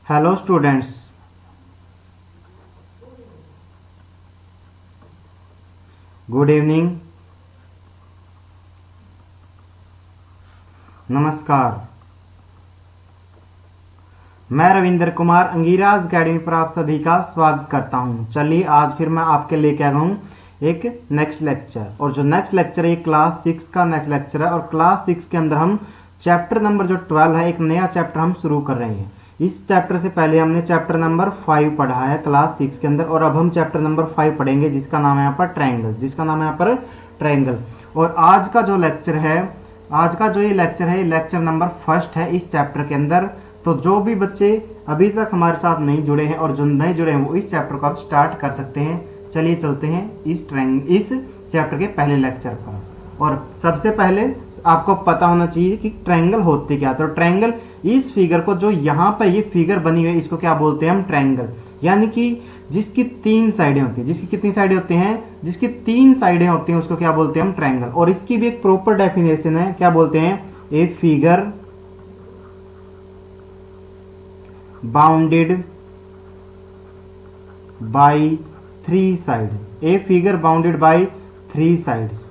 Hello students, good evening, नमस्कार। मैं Ravindra Kumar अंगीराज academy पर आप सभी का स्वागत करता हूं। चलिए आज फिर मैं आपके लेके आया हूं एक नेक्स्ट लेक्चर, और जो नेक्स्ट लेक्चर है क्लास 6 का नेक्स्ट लेक्चर है। और क्लास 6 के अंदर हम चैप्टर नंबर जो 12 है, एक नया चैप्टर हम शुरू कर रहे हैं। इस चैप्टर से पहले हमने चैप्टर नंबर 5 पढ़ा है क्लास 6 के अंदर, और अब हम चैप्टर नंबर 5 पढ़ेंगे जिसका नाम है यहाँ पर ट्रायंगल, जिसका नाम है यहाँ पर ट्रायंगल। और आज का जो लेक्चर है, आज का जो ये लेक्चर है, लेक्चर नंबर 1 है इस चैप्टर के अंदर। तो जो भी बच्चे अभी तक हमारे साथ नहीं जुड़े हैं और जो नए जुड़े हैं वो इस चैप्टर को आप स्टार्ट कर सकते हैं। चलिए चलते हैं इस चैप्टर के पहले लेक्चर पर। और सबसे पहले आपको पता होना चाहिए कि ट्रायंगल होते क्या। तो ट्रायंगल, इस फिगर को, जो यहाँ पर ये फिगर बनी हुई है, इसको क्या बोलते हैं हम? ट्रायंगल। यानी कि जिसकी 3 साइडें होती हैं, जिसकी कितनी साइडें होती हैं? जिसकी 3 साइडें होती हैं उसको क्या बोलते हैं हम? ट्रायंगल। और इसकी भी एक प्रॉपर डेफिनेशन है, क्या बोलते हैं? A figure bounded by 3 side. A figure bounded by 3 sides,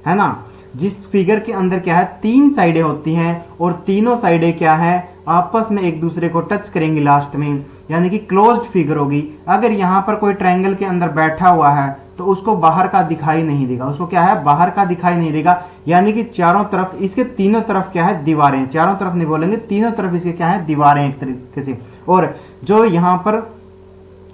है ना। जिस फिगर के अंदर क्या है, 3 साइडें होती हैं, और तीनों साइडें क्या है, आपस में एक दूसरे को टच करेंगी लास्ट में, यानी कि क्लोज्ड फिगर होगी। अगर यहां पर कोई ट्रायंगल के अंदर बैठा हुआ है तो उसको बाहर का दिखाई नहीं देगा, उसको क्या है, बाहर का दिखाई नहीं देगा। यानी कि चारों तरफ, इसके तीनों तरफ क्या है, दीवारें। चारों तरफ नहीं बोलेंगे, तीनों तरफ इसके क्या है, दीवारें एक तरीके से। और जो यहाँ पर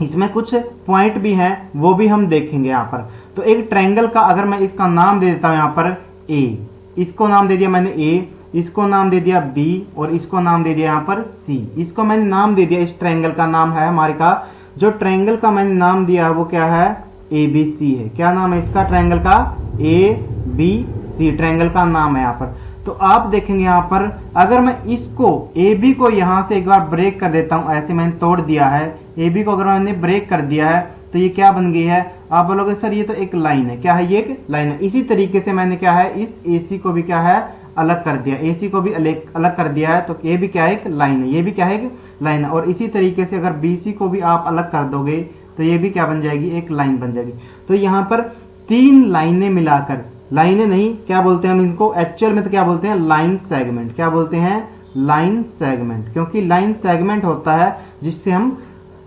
इसमें कुछ पॉइंट भी हैं वो भी हम देखेंगे यहाँ पर। तो एक ट्रायंगल का अगर मैं इसका नाम दे देता हूं यहाँ पर ए, इसको नाम दे दिया मैंने ए, इसको नाम दे दिया बी, और इसको नाम दे दिया यहाँ पर सी। इसको मैंने नाम दे दिया, इस ट्रायंगल का नाम है हमारे का, जो ट्रायंगल का मैंने नाम दिया है वो क्या है, ए बी सी है। क्या नाम है इसका? ट्रायंगल का ए बी सी ट्रायंगल का नाम है यहाँ पर। तो आप देखेंगे यहाँ पर, अगर मैं इसको ए बी को यहाँ से एक बार ब्रेक कर देता हूं, ऐसे मैंने तोड़ दिया है ए बी को, अगर मैंने ब्रेक कर दिया है तो ये क्या बन गई है? आप बोलोगे सर ये तो एक लाइन है। क्या है? ये एक लाइन है। इसी तरीके से मैंने क्या है, इस AC को भी क्या है, अलग कर दिया। AC को भी अलग कर दिया है, तो ये भी क्या है, एक लाइन है। ये भी क्या है, एक लाइन है। और इसी तरीके से अगर BC को भी आप अलग कर दोगे तो ये भी क्या बन जाएगी, एक लाइन बन जाएगी। तो यहाँ पर 3 लाइनें मिलाकर, लाइनें नहीं, क्या बोलते हैं हम इनको एक्चुअल में? तो क्या बोलते हैं? Line segment. क्या बोलते हैं? Line segment. क्योंकि लाइन सेगमेंट होता है जिससे हम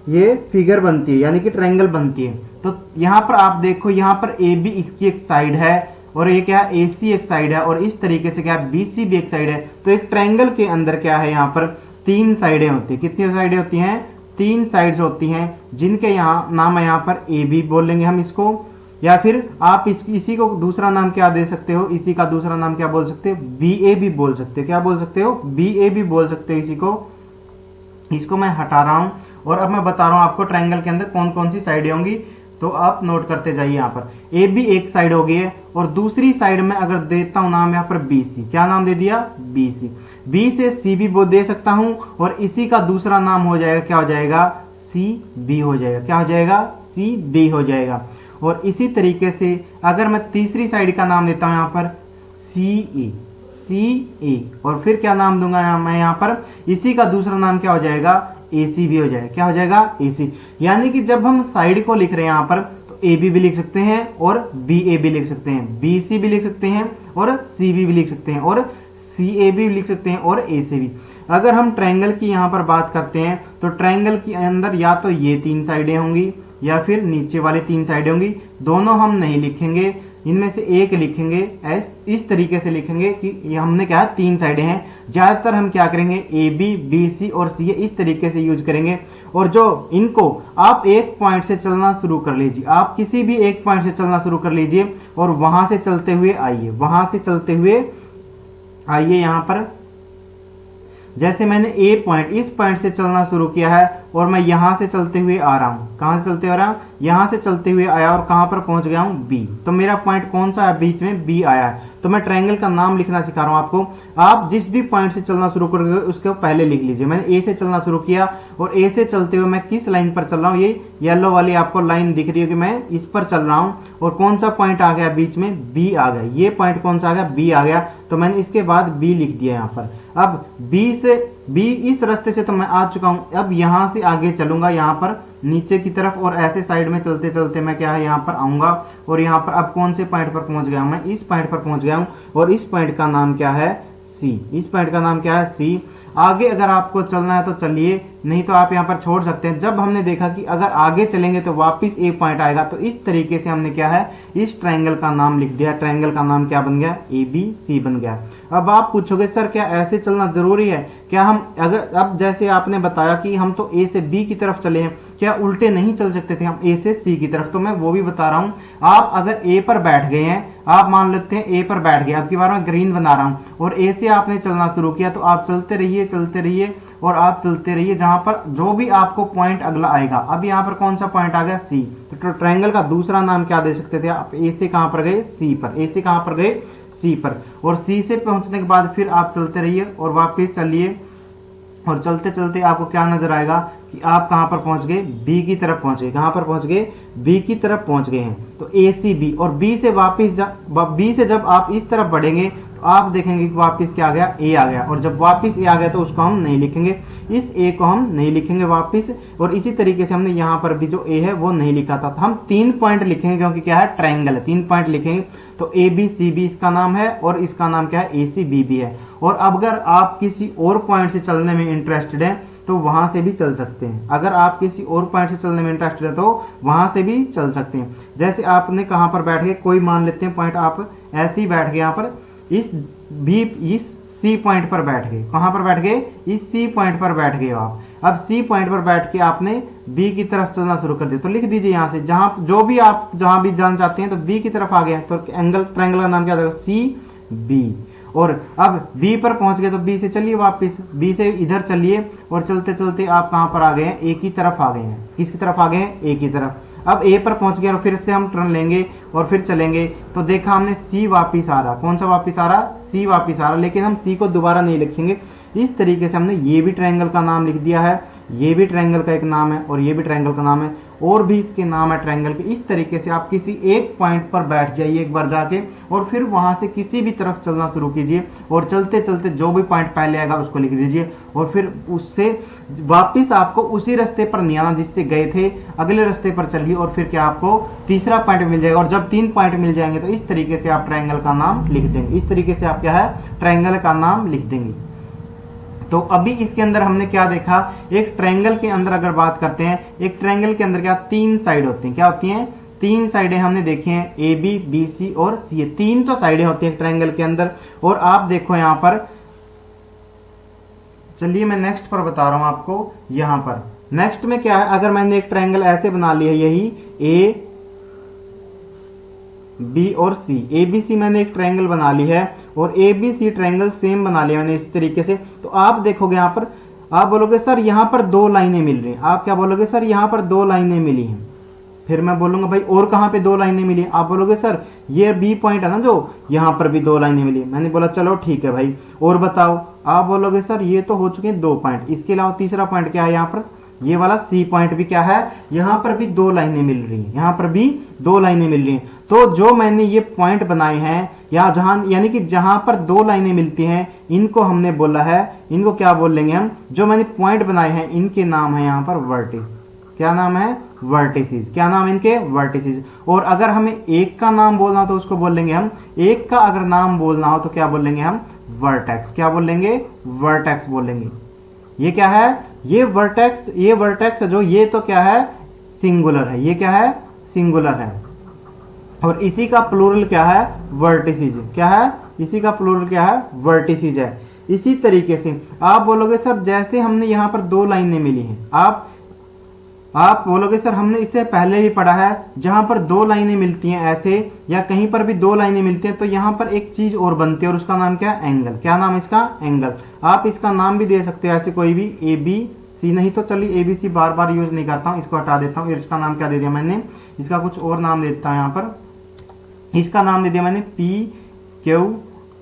ये फिगर बनती है, यानी कि ट्रायंगल बनती है। तो यहाँ पर आप देखो, यहाँ पर ए बी इसकी एक साइड है, और ये क्या है, AC एक साइड है, और इस तरीके से क्या है, BC भी एक साइड है। तो एक ट्रायंगल के अंदर क्या है, यहाँ पर 3 साइडें होती है। कितनी साइडें होती हैं? 3 साइड्स होती हैं, जिनके यहाँ नाम है यहाँ पर AB बोलेंगे हम इसको, या फिर आप इसी को दूसरा नाम क्या दे सकते हो, इसी का दूसरा नाम क्या बोल सकते हो? BA भी बोल सकते हो। क्या बोल सकते हो? BA भी बोल सकते हो इसी को। इसको मैं हटा रहा हूं, और अब मैं बता रहा हूं आपको ट्रायंगल के अंदर कौन कौन सी साइडें होंगी। तो आप नोट करते जाइए। यहाँ पर ए बी एक साइड हो गई है, और दूसरी साइड में अगर देता हूं नाम यहाँ पर BC, क्या नाम दे दिया? BC। B से C भी दे सकता हूं, और इसी का दूसरा नाम हो जाएगा, क्या हो जाएगा, CB हो जाएगा। क्या हो जाएगा? CB हो जाएगा। और इसी तरीके से अगर मैं तीसरी साइड का नाम देता हूं यहाँ पर CA, और फिर क्या नाम दूंगा मैं यहाँ पर, इसी का दूसरा नाम क्या हो जाएगा, AC भी हो जाएगा। क्या हो जाएगा? AC। यानी कि जब हम साइड को लिख रहे हैं यहाँ पर, तो AB भी लिख सकते हैं, और BA भी लिख सकते हैं, BC भी लिख सकते हैं, और CB भी लिख सकते हैं, और CA भी लिख सकते हैं, और AC भी। अगर हम ट्रायंगल की यहाँ पर बात करते हैं, तो ट्रायंगल के अंदर या तो ये 3 साइडें होंगी, या फिर नीचे वाले 3 साइडें होंगी। दोनों हम नहीं लिखेंगे, इनमें से एक लिखेंगे। इस तरीके से लिखेंगे कि ये हमने क्या है, 3 साइडें हैं। ज्यादातर हम क्या करेंगे, AB, BC और CA इस तरीके से यूज करेंगे। और जो इनको आप एक पॉइंट से चलना शुरू कर लीजिए, आप किसी भी एक पॉइंट से चलना शुरू कर लीजिए, और वहां से चलते हुए आइए, वहां से चलते हुए आइए यहाँ पर। जैसे मैंने ए पॉइंट, इस पॉइंट से चलना शुरू किया है, और मैं यहां से चलते हुए आ रहा हूं। कहां से चलते हुए आ रहा हूं? यहां से चलते हुए आया, और कहां पर पहुंच गया हूं, B। तो मेरा पॉइंट कौन सा है, बीच में B आया है। तो मैं ट्रायंगल का नाम लिखना सिखा रहा हूं आपको। आप जिस भी पॉइंट से चलना शुरू करोगे उसको पहले लिख लीजिए। मैंने A से चलना शुरू किया, और A से चलते हुए मैं किस लाइन पर चल रहा हूं, ये येलो वाली आपको लाइन दिख रही है कि मैं इस पर चल रहा हूं। और कौन सा पॉइंट आ गया बीच में, B आ गया। ये पॉइंट कौन सा आ गया, B आ गया। तो मैंने इसके बाद B लिख दिया यहाँ पर। अब बी इस रास्ते से तो मैं आ चुका हूं, अब यहां से आगे चलूंगा यहाँ पर नीचे की तरफ, और ऐसे साइड में चलते चलते मैं क्या है यहाँ पर आऊंगा, और यहाँ पर अब कौन से पॉइंट पर पहुंच गया हूं, मैं इस पॉइंट पर पहुंच गया हूं, और इस पॉइंट का नाम क्या है, सी। इस पॉइंट का नाम क्या है, सी। आगे अगर आपको चलना है तो चलिए, नहीं तो आप यहाँ पर छोड़ सकते हैं। जब हमने देखा कि अगर आगे चलेंगे तो वापस एक पॉइंट आएगा, तो इस तरीके से हमने क्या है, इस ट्रायंगल का नाम लिख दिया। ट्रायंगल का नाम क्या बन गया, ABC बन गया। अब आप पूछोगे सर क्या ऐसे चलना जरूरी है, क्या हम अगर अब जैसे आपने बताया कि हम तो A से B की तरफ चले हैं, क्या उल्टे नहीं चल सकते थे हम A से C की तरफ, तो मैं वो भी बता रहा हूं। आप अगर A पर बैठ गए हैं, आप मान लेते हैं A पर बैठ गए, अब की बार मैं ग्रीन बना रहा हूं, और A से आपने चलना शुरू किया, तो आप चलते रहिए और आप चलते रहिए जहां पर जो भी आपको पॉइंट अगला आएगा। अब यहाँ पर कौन सा पॉइंट आ गया, C। तो ट्रायंगल का दूसरा नाम क्या दे सकते थे आप, A से कहां पर गए, C पर, A से कहां पर गए, C पर, और C से पहुंचने के बाद फिर आप चलते रहिए और वापस चलिए, और चलते चलते आपको क्या नजर आएगा कि आप कहां पर पहुंच गए, बी की तरफ पहुंच गए। कहां पर पहुंच गए, बी की तरफ पहुंच गए हैं। तो ACB, और बी से वापस बी से जब आप इस तरफ बढ़ेंगे तो आप देखेंगे कि वापस क्या आ गया, ए आ गया, और जब वापस ए आ गया तो उसको हम नहीं लिखेंगे, इस ए को हम नहीं लिखेंगे वापस। और इसी तरीके से हमने यहाँ पर भी जो ए है वो नहीं लिखा था, तो हम 3 पॉइंट लिखेंगे क्योंकि क्या है, ट्रायंगल है, 3 पॉइंट लिखेंगे। तो ABCB इसका नाम है, और इसका नाम क्या है, ACBB है। और अगर आप किसी और पॉइंट से चलने में इंटरेस्टेड हैं तो वहां से भी चल सकते हैं। अगर आप किसी और पॉइंट से चलने में इंटरेस्टेड है तो वहां से भी चल सकते हैं। जैसे आपने कहां पर बैठ गए, कोई मान लेते हैं पॉइंट, आप ऐसे ही बैठ गए यहाँ पर, इस सी पॉइंट पर बैठ गए। कहां पर बैठ गए, इस सी पॉइंट पर बैठ गए आप। अब सी पॉइंट पर बैठ के आपने बी की तरफ चलना शुरू कर दिया, तो लिख दीजिए यहां से जहां जो भी आप जहां भी जाना चाहते हैं, तो बी की तरफ आ गए, तो एंगल ट्रायंगल का नाम क्या होगा, CB। और अब B पर पहुंच गए तो B से चलिए वापस, B से इधर चलिए, और चलते चलते आप कहां पर आ गए हैं, A की तरफ आ गए हैं। किसकी तरफ आ गए हैं, A की तरफ। अब A पर पहुंच गए और फिर से हम टर्न लेंगे और फिर चलेंगे, तो देखा हमने C वापिस आ रहा। कौन सा वापिस आ रहा, C वापिस आ रहा, लेकिन हम C को दोबारा नहीं लिखेंगे। इस तरीके से हमने ये भी ट्रायंगल का नाम लिख दिया है, ये भी ट्रायंगल का एक नाम है, और ये भी ट्रायंगल का नाम है, और भी इसके नाम है ट्रायंगल के। इस तरीके से आप किसी एक पॉइंट पर बैठ जाइए एक बार जाके, और फिर वहां से किसी भी तरफ चलना शुरू कीजिए, और चलते चलते जो भी पॉइंट पहले आएगा उसको लिख दीजिए, और फिर उससे वापिस आपको उसी रास्ते पर नहीं आना जिससे गए थे, अगले रास्ते पर चलिए, और फिर क्या आपको तीसरा पॉइंट मिल जाएगा। और जब 3 पॉइंट मिल जाएंगे तो इस तरीके से आप ट्रायंगल का नाम लिख देंगे। इस तरीके से आप क्या है, ट्रायंगल का नाम लिख देंगे। तो अभी इसके अंदर हमने क्या देखा, एक ट्रायंगल के अंदर अगर बात करते हैं, एक ट्रायंगल के अंदर क्या 3 साइड होती हैं, क्या होती हैं, 3 साइडें हमने देखी हैं, AB, BC और C। 3 तो साइडें होती हैं ट्रायंगल के अंदर। और आप देखो यहां पर, चलिए मैं नेक्स्ट पर बता रहा हूं आपको। यहां पर नेक्स्ट में क्या है, अगर मैंने एक ट्रायंगल ऐसे बना लिया, यही A, B और C, ABC मैंने एक ट्रायंगल बना ली है, और ABC ट्रायंगल सेम बना लिया मैंने इस तरीके से। तो आप देखोगे यहाँ पर, आप बोलोगे सर यहाँ पर 2 लाइनें मिल रही हैं। आप क्या बोलोगे, सर यहाँ पर 2 लाइनें मिली हैं। फिर मैं बोलूंगा भाई और कहाँ पे 2 लाइनें मिली? आप बोलोगे सर ये B पॉइंट है ना, जो यहाँ पर भी 2 लाइनें मिली। मैंने बोला चलो ठीक है भाई, और बताओ। आप बोलोगे सर ये तो हो चुके हैं 2 पॉइंट, इसके अलावा तीसरा पॉइंट क्या है, यहाँ पर ये वाला C पॉइंट भी क्या है, यहाँ पर भी 2 लाइनें मिल रही हैं, यहाँ पर भी 2 लाइनें मिल रही हैं। तो जो मैंने ये पॉइंट बनाए हैं, या जहां यानी कि जहां पर 2 लाइनें मिलती हैं, इनको हमने बोला है, इनको क्या बोल लेंगे हम, जो मैंने पॉइंट बनाए हैं इनके नाम है यहाँ पर वर्टिस। क्या नाम है, वर्टिसेस। क्या नाम इनके, वर्टिसेस। और अगर हमें एक का नाम बोलना हो तो उसको बोल लेंगे हम, एक का अगर नाम बोलना हो तो क्या बोल लेंगे हम, वर्टेक्स। क्या बोल लेंगे, वर्टेक्स बोल लेंगे। ये क्या है, ये वर्टेक्स जो, ये तो क्या है, सिंगुलर है। ये क्या है, सिंगुलर है। और इसी का प्लूरल क्या है, वर्टिसेस। क्या है, इसी का प्लूरल क्या है, वर्टिसेस है। इसी तरीके से आप बोलोगे सर जैसे हमने यहाँ पर 2 लाइनें मिली हैं, आप बोलोगे सर हमने इससे पहले भी पढ़ा है, जहां पर 2 लाइनें मिलती हैं ऐसे, या कहीं पर भी 2 लाइनें मिलती हैं, तो यहां पर एक चीज और बनती है, और उसका नाम क्या है, एंगल। क्या नाम इसका, एंगल। आप इसका नाम भी दे सकते हो ऐसे कोई भी, ABC, नहीं तो चलिए ABC बार बार यूज नहीं करता हूं, इसको हटा देता हूं। इसका नाम क्या दे दिया मैंने, इसका कुछ और नाम देता हूं। यहाँ पर इसका नाम दे दिया मैंने PQR।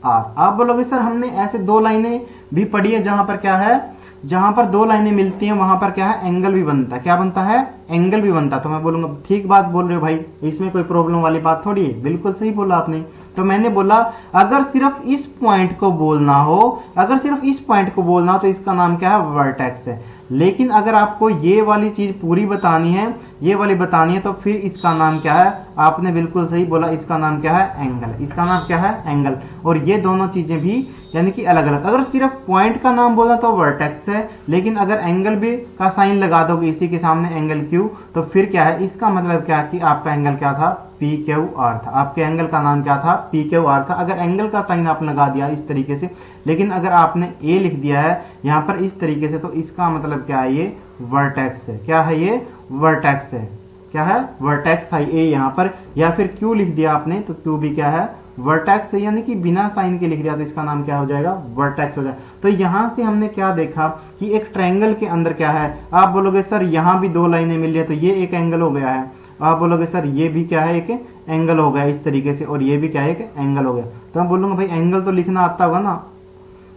आप बोलोगे सर हमने ऐसे 2 लाइनें भी पढ़ी है जहां पर क्या है, जहां पर दो लाइनें मिलती हैं वहां पर क्या है, एंगल भी बनता है। क्या बनता है, एंगल भी बनता है। तो मैं बोलूंगा ठीक बात बोल रहे हो भाई, इसमें कोई प्रॉब्लम वाली बात थोड़ी है, बिल्कुल सही बोला आपने। तो मैंने बोला अगर सिर्फ इस पॉइंट को बोलना हो, अगर सिर्फ इस पॉइंट को बोलना हो तो इसका नाम क्या है, वर्टेक्स है। लेकिन अगर आपको ये वाली चीज पूरी बतानी है, ये वाली बतानी है, तो फिर इसका नाम क्या है, आपने बिल्कुल सही बोला, इसका नाम क्या है, एंगल। इसका नाम क्या है, एंगल। और ये दोनों चीजें भी यानी कि अलग अलग। अगर सिर्फ पॉइंट का नाम बोला तो वर्टेक्स है, लेकिन अगर एंगल भी का साइन लगा दोगे इसी के सामने एंगल क्यू, तो फिर क्या है, इसका मतलब क्या कि आपका एंगल क्या था, पी क्यू आर था। आपके एंगल का नाम क्या था, पी क्यू आर था। अगर एंगल का साइन आप लगा दिया इस तरीके से, लेकिन अगर आपने ए लिख दिया है यहां पर इस तरीके से, तो इसका मतलब क्या है, ये वर्टेक्स है। क्या है, ये वर्टेक्स है। क्या है, वर्टेक्स था ए यहां पर। या फिर क्यू लिख दिया आपने, तो क्यू भी क्या है, वर्टेक्स है, यानी कि बिना साइन के लिख दिया तो इसका नाम क्या हो जाएगा, वर्टेक्स हो जाएगा। तो यहां से हमने क्या देखा कि एक ट्रायंगल के अंदर क्या है, आप बोलोगे सर यहां भी दो लाइनें मिल रही है तो ये एक एंगल हो गया है। आप बोलोगे सर ये भी क्या है, एक एंगल हो गया इस तरीके से, और ये भी क्या है, एक एंगल हो गया। तो मैं बोलूंगा भाई एंगल तो लिखना आता होगा ना।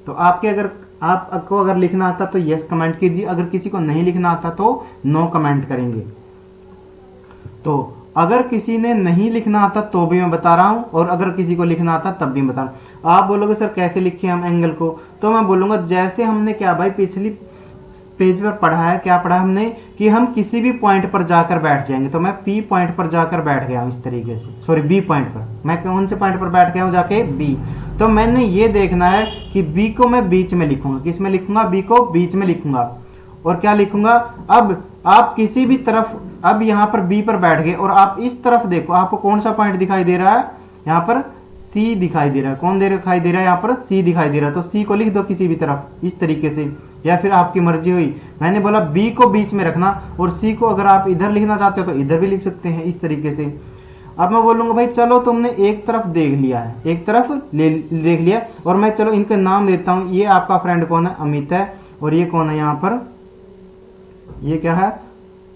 तो आपके अगर आपको अगर लिखना आता तो यस कमेंट कीजिए, अगर किसी को नहीं लिखना आता तो नो कमेंट करेंगे। तो अगर किसी ने नहीं लिखना आता तो भी मैं बता रहा हूं, और अगर किसी को लिखना आता तब भी बता रहा हूं। आप बोलोगे सर कैसे लिखे हम एंगल को, तो मैं बोलूंगा जैसे हमने क्या भाई पिछली पेज पर पढ़ा है, क्या पढ़ा हमने कि हम किसी भी पॉइंट पर जाकर बैठ जाएंगे। तो मैं पी पॉइंट पर जाकर बैठ गया हूं इस तरीके से, सॉरी बी पॉइंट पर, मैं कौन से पॉइंट पर बैठ गया हूं, जाके बी। तो मैंने ये देखना है कि बी को मैं बीच में लिखूंगा, किस में लिखूंगा, बी को बीच में लिखूंगा। और क्या लिखूंगा, अब आप किसी भी तरफ, अब यहां पर बी पर बैठ गए और आप इस तरफ देखो, आपको कौन सा पॉइंट दिखाई दे रहा है, यहां पर सी दिखाई दे रहा है। कौन दिखाई दे रहा है, यहां पर सी दिखाई दे रहा है। तो सी को लिख दो किसी भी तरफ इस तरीके से, या फिर आपकी मर्जी हुई। मैंने बोला बी को बीच में रखना, और सी को अगर आप इधर लिखना चाहते हो तो इधर भी लिख सकते हैं इस तरीके से। अब मैं बोलूंगा भाई चलो तुमने एक तरफ देख लिया है, एक तरफ देख लिया, और मैं चलो इनका नाम देता हूं। ये आपका फ्रेंड कौन है, अमित है, और ये कौन है यहाँ पर, ये क्या है,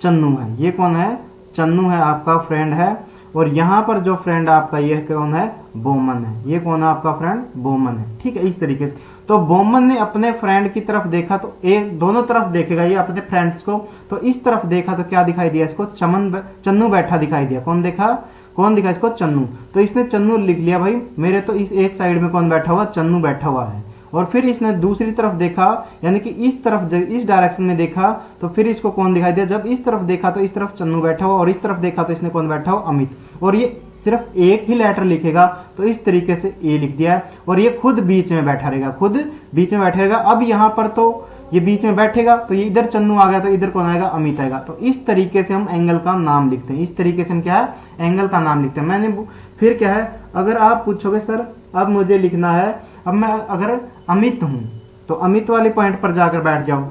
चन्नू है। ये कौन है, चन्नू है, आपका फ्रेंड है। और यहां पर जो फ्रेंड आपका ये कौन है, बोमन है। ये कौन है आपका फ्रेंड, बोमन है। ठीक है, इस तरीके से। तो बोमन ने अपने फ्रेंड की तरफ देखा, तो एक दोनों तरफ देखेगा ये अपने फ्रेंड्स को। तो इस तरफ देखा तो क्या दिखाई दिया इसको, चन्नू बैठा दिखाई दिया। कौन देखा, कौन दिखा इसको, चन्नू। तो इसने चन्नू लिख लिया भाई, मेरे तो इस एक साइड में कौन बैठा हुआ, चन्नू बैठा हुआ है। और फिर इसने दूसरी तरफ देखा, यानी कि इस तरफ, इस डायरेक्शन में देखा, तो फिर इसको कौन दिखाई दिया, जब इस तरफ देखा तो इस तरफ चन्नू बैठा हुआ, और इस तरफ देखा तो इसने कौन बैठा हुआ, अमित। और ये सिर्फ एक ही लेटर लिखेगा, तो इस तरीके से ए लिख दिया है, और ये खुद बीच में बैठा रहेगा, खुद बीच में बैठा रहेगा। अब यहां पर तो ये बीच में बैठेगा, तो ये इधर चन्नू आ गया, तो इधर कौन आएगा, अमित आएगा। तो इस तरीके से हम एंगल का नाम लिखते हैं, इस तरीके से हम क्या है, एंगल का नाम लिखते हैं। मैंने फिर क्या है, अगर आप पूछोगे सर अब मुझे लिखना है, अब मैं अगर अमित हूं तो अमित वाले पॉइंट पर जाकर बैठ जाओ,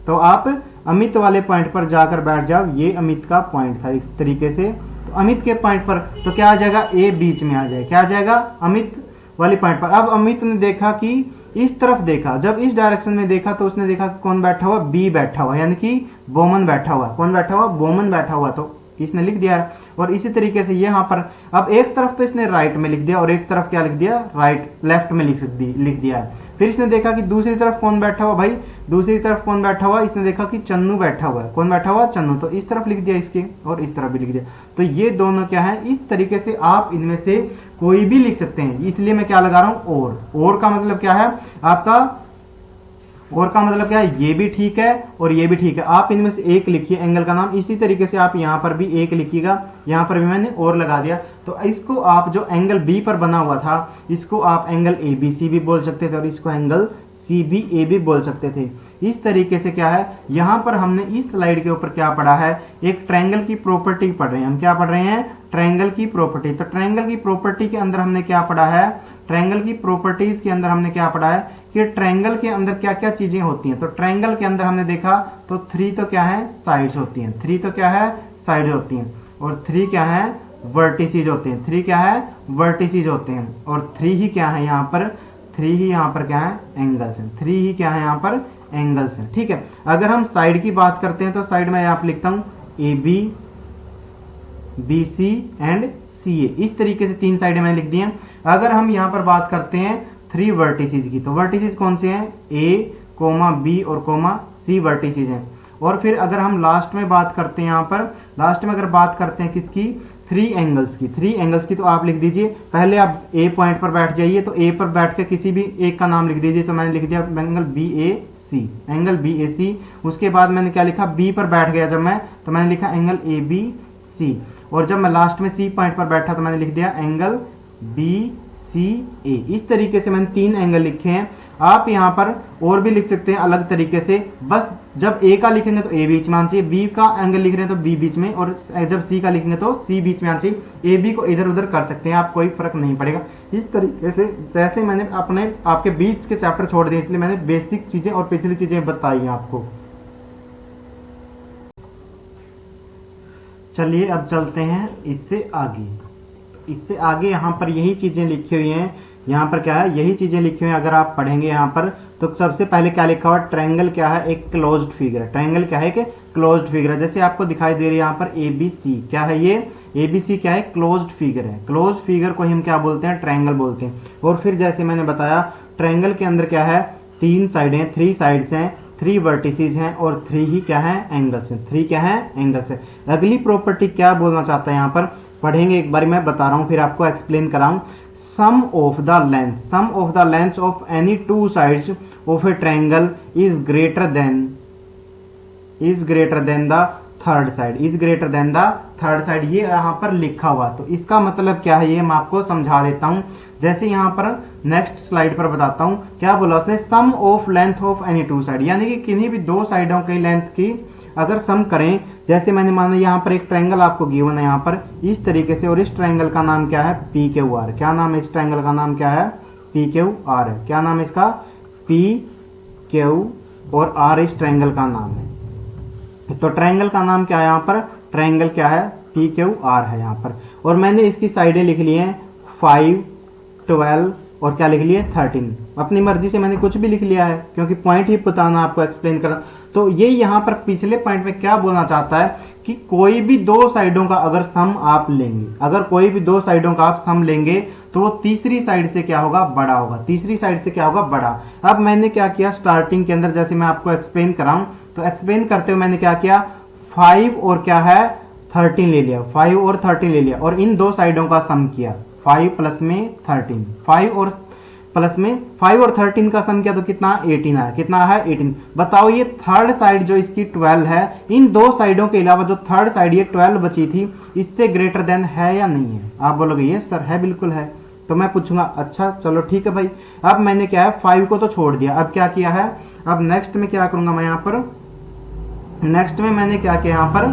तो आप अमित वाले पॉइंट पर जाकर बैठ जाओ। ये अमित का पॉइंट था इस तरीके से। तो अमित के पॉइंट पर तो क्या आ जाएगा, ए बीच में आ जाएगा। क्या आ जाएगा, अमित वाले पॉइंट पर। अब अमित ने देखा कि इस तरफ देखा, जब इस डायरेक्शन में देखा तो उसने देखा कि कौन बैठा हुआ, बी बैठा हुआ, यानी कि बोमन बैठा हुआ। कौन बैठा हुआ, बोमन बैठा हुआ। तो इसने लिख दिया है। और इसी तरीके से यहाँ पर अब एक तरफ तो इसने राइट में लिख दिया, और एक तरफ क्या लिख दिया, राइट लेफ्ट में लिख दिया है। फिर इसने देखा कि दूसरी तरफ कौन बैठा हुआ, भाई दूसरी तरफ कौन बैठा हुआ, इसने देखा कि चन्नू बैठा हुआ है। कौन बैठा हुआ, चन्नू। तो इस तरफ लिख दिया इसके, और इस तरफ भी लिख दिया। तो ये दोनों क्या है, इस तरीके से आप इनमें से कोई भी लिख सकते हैं। इसलिए मैं क्या लगा रहा हूं, और का मतलब क्या है आपका, और का मतलब क्या है, ये भी ठीक है और ये भी ठीक है। आप इनमें से एक लिखिए एंगल का नाम। इसी तरीके से आप यहां पर भी एक लिखिएगा, यहां पर भी मैंने और लगा दिया। तो इसको आप जो एंगल बी पर बना हुआ था, इसको आप एंगल ए बी सी भी बोल सकते थे, और इसको एंगल सी बी ए भी बोल सकते थे। इस तरीके से क्या है, यहां पर हमने इस स्लाइड के ऊपर क्या पढ़ा है, एक ट्रायंगल की प्रॉपर्टी पढ़ रहे हैं। हम क्या पढ़ रहे हैं, ट्रायंगल की प्रॉपर्टी। तो ट्रायंगल की प्रॉपर्टी के अंदर हमने क्या पढ़ा है, ट्रायंगल की प्रॉपर्टीज के अंदर हमने क्या पढ़ा है कि ट्रायंगल के अंदर क्या क्या चीजें होती हैं। तो ट्रायंगल के अंदर हमने देखा तो 3 तो क्या है, साइड्स होती हैं। 3 तो क्या है, साइड होती हैं। और 3 क्या है, वर्टिसेस होते हैं। 3 क्या है, वर्टिसेस होते हैं। और 3 ही क्या है यहाँ पर, 3 ही यहाँ पर क्या है, एंगल्स हैं। 3 ही क्या है यहाँ पर, एंगल्स हैं। ठीक है, अगर हम साइड की बात करते हैं तो साइड में यहाँ पर लिखता हूँ A B, B C and C A. इस तरीके से 3 साइडें मैंने लिख दी हैं। अगर हम यहाँ पर बात करते हैं 3 वर्टिसेस की, तो वर्टिसेस कौन से हैं, ए कोमा बी और कोमा सी वर्टिसेज हैं। और फिर अगर हम लास्ट में बात करते हैं, यहाँ पर लास्ट में अगर बात करते हैं किसकी, थ्री एंगल्स की तो आप लिख दीजिए, पहले आप ए पॉइंट पर बैठ जाइए, तो ए पर बैठ के किसी भी एक का नाम लिख दीजिए। तो मैंने लिख दिया एंगल बी ए सी। उसके बाद मैंने क्या लिखा, बी पर बैठ गया जब मैं, तो मैंने लिखा एंगल ए बी सी। और जब मैं लास्ट में सी पॉइंट पर बैठा तो मैंने लिख दिया एंगल बी सी ए। इस तरीके से मैंने 3 एंगल लिखे हैं। आप यहाँ पर और भी लिख सकते हैं अलग तरीके से, बस जब ए का लिखेंगे तो ए बीच में आना चाहिए, बी का एंगल लिख रहे हैं तो बी बीच में, और जब सी का लिखेंगे तो सी बीच में आना चाहिए। ए बी को इधर उधर कर सकते हैं आप, कोई फर्क नहीं पड़ेगा। इस तरीके से जैसे मैंने अपने आपके बीच के चैप्टर छोड़ दिए, इसलिए मैंने बेसिक चीजें और पिछली चीजें बताई हैं आपको। चलिए अब चलते हैं इससे आगे यहाँ पर यही चीजें लिखी हुई हैं। यहाँ पर क्या है, यही चीजें लिखी हुई हैं। अगर आप पढ़ेंगे यहाँ पर तो सबसे पहले क्या लिखा हुआ, ट्रायंगल क्या है, एक क्लोज्ड फिगर है। ट्रायंगल क्या है कि क्लोज्ड फिगर है। जैसे आपको दिखाई दे रही है यहाँ पर ए बी सी, क्या है ये ए बी सी क्या है, क्लोज्ड फिगर है। क्लोज्ड फिगर को हम क्या बोलते हैं, ट्रायंगल बोलते हैं। और फिर जैसे मैंने बताया ट्रायंगल के अंदर क्या है, 3 साइडें, 3 साइड्स हैं, 3 वर्टिसेज हैं और 3 ही क्या है, एंगल्स हैं। 3 क्या है, एंगल्स है। अगली प्रॉपर्टी क्या बोलना चाहता है यहाँ पर, पढ़ेंगे एक बार, मैं बता रहा हूं फिर आपको एक्सप्लेन कराऊं। Sum of the length of any 2 sides of a triangle is greater than the third side. ये यहाँ पर लिखा हुआ, तो इसका मतलब क्या है ये मैं आपको समझा देता हूं। जैसे यहाँ पर नेक्स्ट स्लाइड पर बताता हूं क्या बोला उसने, sum of length of any 2 side, यानी कि किन्हीं भी 2 साइडों की लेंथ की अगर सम करें, जैसे मैंने माना यहाँ पर एक ट्रायंगल आपको गिवन है यहाँ पर इस तरीके से, और इस ट्रायंगल का नाम क्या है, पी क्यू आर। क्या नाम है इस ट्रायंगल का, नाम क्या है, पी क्यू आर है। क्या नाम है इसका, पी क्यू और आर इस ट्रायंगल का नाम है। तो ट्रायंगल का नाम क्या है यहाँ पर, ट्रायंगल क्या है, पी क्यू आर है यहाँ पर। और मैंने इसकी साइडें लिख ली हैं 5, 12 और क्या लिख लिया 13। अपनी मर्जी से मैंने कुछ भी लिख लिया है, क्योंकि पॉइंट ही बताना आपको, एक्सप्लेन करना। तो ये यहाँ पर पिछले पॉइंट में क्या बोलना चाहता है कि कोई भी 2 साइडों का अगर सम आप लेंगे, अगर कोई भी 2 साइडों का आप सम लेंगे तो वो तीसरी साइड से क्या होगा, बड़ा होगा। तीसरी साइड से क्या होगा, बड़ा। अब मैंने क्या किया स्टार्टिंग के अंदर, जैसे मैं आपको एक्सप्लेन कराऊं, तो एक्सप्लेन करते हुए मैंने क्या किया, 5 और क्या है 13 ले लिया, 5 और 13 ले लिया और इन 2 साइडों का सम किया, 5 प्लस में 13, 5 और प्लस में 5 और 13 का सम किया तो कितना 18 आया। कितना है 18। बताओ ये थर्ड साइड जो इसकी 12 है, इन 2 साइडों के अलावा जो थर्ड साइड ये 12 बची थी, इससे ग्रेटर देन है या नहीं है। आप बोलोगे ये सर है, बिल्कुल है। तो मैं पूछूंगा अच्छा चलो ठीक है भाई। अब मैंने क्या है 5 को तो छोड़ दिया, अब क्या किया है, अब नेक्स्ट में क्या करूंगा मैं यहाँ पर, नेक्स्ट में मैंने क्या किया यहाँ पर,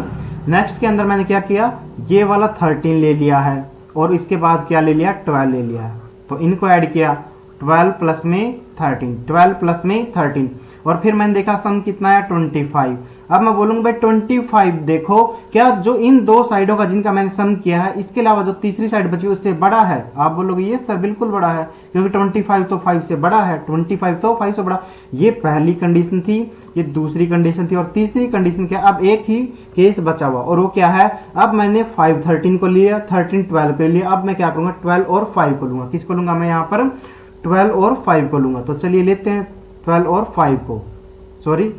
नेक्स्ट के अंदर मैंने क्या किया, ये वाला 13 ले लिया है और इसके बाद क्या ले लिया 12 ले लिया है। तो इनको ऐड किया 12 प्लस में 13, 12 प्लस में 13 और फिर मैंने देखा सम कितना है 25। अब मैं बोलूंगा भाई 25 देखो क्या जो इन 2 साइडों का जिनका मैंने सम किया है, इसके अलावा जो तीसरी साइड बची उससे बड़ा है। आप बोलोगे ये सर बिल्कुल बड़ा है, क्योंकि 25 तो 5 से बड़ा है, 25 तो 5 से बड़ा। ये पहली कंडीशन थी, ये दूसरी कंडीशन थी और तीसरी कंडीशन क्या, अब एक ही केस बचा हुआ और वो क्या है, अब मैंने 5 13 को लिया, 13 12 को लिया। अब मैं क्या करूंगा 12 और 5 को लूंगा। किसको लूंगा मैं यहाँ पर 12 और 5 को लूंगा। तो चलिए लेते हैं 12 और 5 को, सॉरी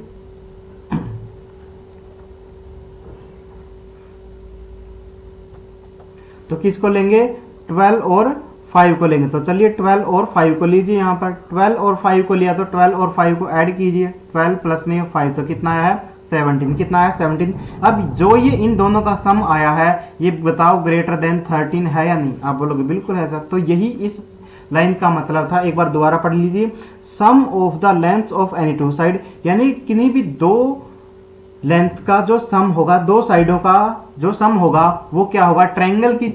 तो किसको लेंगे 12 और 5 को लेंगे। तो चलिए 12 और 5 को लीजिए, यहाँ पर 12 और 5 को लिया तो 12 और 5 को ऐड कीजिए, 12 प्लस में 5 तो कितना आया है 17। कितना है 17। अब जो ये इन दोनों का सम आया है ये बताओ ग्रेटर देन 13 है या नहीं। आप बोलोगे बिल्कुल है सर। तो यही इस लाइन का मतलब था। एक बार दोबारा पढ़ लीजिए, sum of the length of any 2 side, यानी किन्हीं भी 2 लेंथ का जो सम होगा, 2 साइडों का जो सम होगा वो क्या होगा, ट्रायंगल की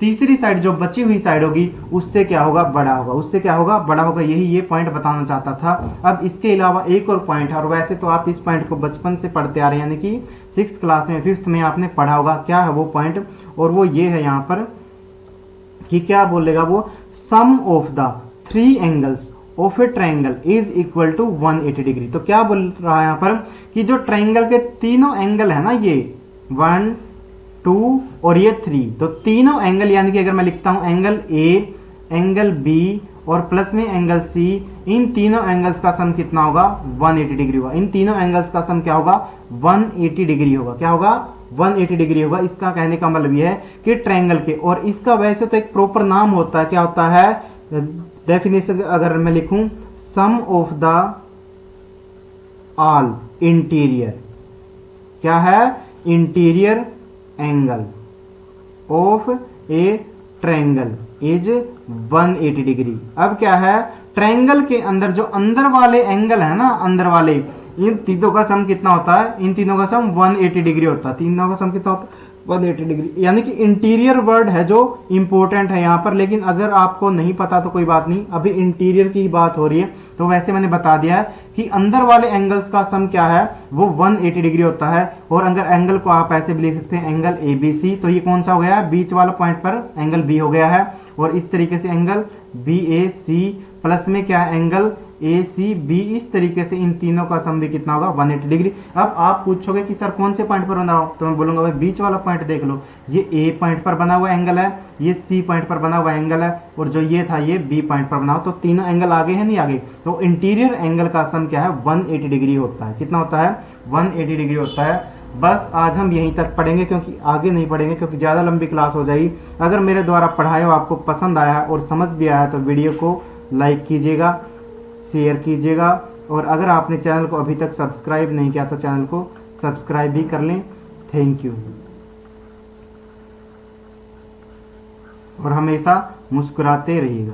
तीसरी साइड जो बची हुई साइड होगी उससे क्या होगा, बड़ा होगा। उससे क्या होगा, बड़ा होगा। यही ये पॉइंट बताना चाहता था। अब इसके अलावा एक और पॉइंट है, और वैसे तो आप इस पॉइंट को बचपन से पढ़ते आ रहे हैं, यानी कि 6th क्लास में 5th में आपने पढ़ा होगा। क्या है वो पॉइंट, और वो ये है यहाँ पर कि क्या बोलेगा वो, sum of the 3 angles of a triangle is equal to 180 degree. तो क्या बोल रहा है यहाँ पर कि जो ट्रायंगल के तीनों एंगल है ना, ये 1 2 और ये 3, तो तीनों एंगल, यानी कि अगर मैं लिखता हूं एंगल ए एंगल बी और प्लस में एंगल सी, इन तीनों एंगल्स का सम कितना होगा 180 डिग्री होगा। इन तीनों एंगल्स का सम क्या होगा 180 डिग्री होगा। क्या होगा 180 डिग्री होगा। इसका कहने का मतलब यह है कि ट्रायंगल के, और इसका वैसे तो एक प्रॉपर नाम होता है, क्या होता है, डेफिनेशन अगर मैं लिखूं, सम ऑफ द ऑल इंटीरियर, क्या है, interior angle of a triangle is 180 degree. अब क्या है, ट्रायंगल के अंदर जो अंदर वाले एंगल है ना, अंदर वाले, इन तीनों का सम कितना होता है, इन तीनों का सम 180 डिग्री होता है। तीनों का सम कितना होता है 180 डिग्री। यानी कि इंटीरियर वर्ड है जो इंपॉर्टेंट है यहाँ पर, लेकिन अगर आपको नहीं पता तो कोई बात नहीं, अभी इंटीरियर की बात हो रही है। तो वैसे मैंने बता दिया है कि अंदर वाले एंगल्स का सम क्या है, वो 180 डिग्री होता है। और अगर एंगल को आप ऐसे भी लिख सकते हैं, एंगल ABC, तो ये कौन सा हो गया, बीच वाला पॉइंट पर एंगल B हो गया है। और इस तरीके से एंगल BAC प्लस में क्या है, एंगल ACB, इस तरीके से इन तीनों का सम भी कितना होगा 180 डिग्री। अब आप पूछोगे कि सर कौन से पॉइंट पर बना हो, तो मैं बोलूंगा भाई बीच वाला पॉइंट देख लो, ये A पॉइंट पर बना हुआ एंगल है, ये C पॉइंट पर बना हुआ एंगल है, और जो ये था ये B पॉइंट पर बना हो। तो तीनों एंगल आगे है नहीं आगे, तो इंटीरियर एंगल का सम क्या है 180 डिग्री होता है। कितना होता है 180 डिग्री होता है। बस आज हम यहीं तक पढ़ेंगे, क्योंकि आगे नहीं पढ़ेंगे, क्योंकि ज़्यादा लंबी क्लास हो जाएगी। अगर मेरे द्वारा पढ़ाया हुआ आपको पसंद आया और समझ भी आया तो वीडियो को लाइक कीजिएगा, शेयर कीजिएगा, और अगर आपने चैनल को अभी तक सब्सक्राइब नहीं किया तो चैनल को सब्सक्राइब भी कर लें। Thank you. और हमेशा मुस्कुराते रहिएगा।